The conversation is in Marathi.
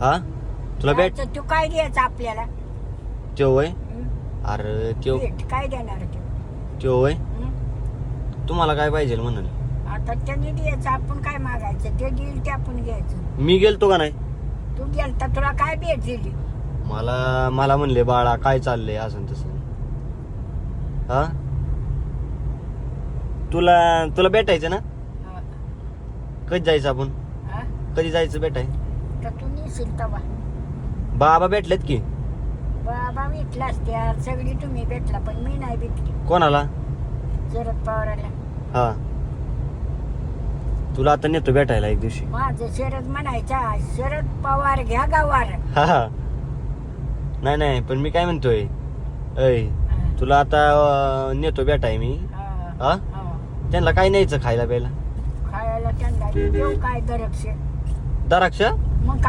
हा तुला भेट तू काय द्यायचं आपल्याला त्यो वय हं? अरे त्यो भेट काय देणार ते त्यो वय हं? तुम्हाला काय पाहिजे म्हणाल आता त्यांनी द्यायचं आपण काय मागायचं ते देईल ते आपण घ्यायचं मी गेलतो का नाही तू गेलता तुला काय भेट दिली मला मला म्हणले बाळा काय चाललंय असं तसं हा तुला तुला भेटायचं ना हा. कधी जायचं आपण हा? कधी जायचं भेटाय तर तू नेशील तवा बाबा भेटलेत की बाबा भेटलास त्या सगळी तुम्ही भेटला पण मी नाही भेटली कोणाला शरद पवाराला हा तुला आता नेतो भेटायला एक दिवशी माझं शरद म्हणायचा शरद पवार घ्या गावार हा हा नाही नाही पण मी काय म्हणतोय ऐ तुला आता नेतो भेटाय मी हा त्यांना काय न्यायचं खायला प्यायला खायला त्यांना देऊ काय दरक्षे द्राक्ष मग काय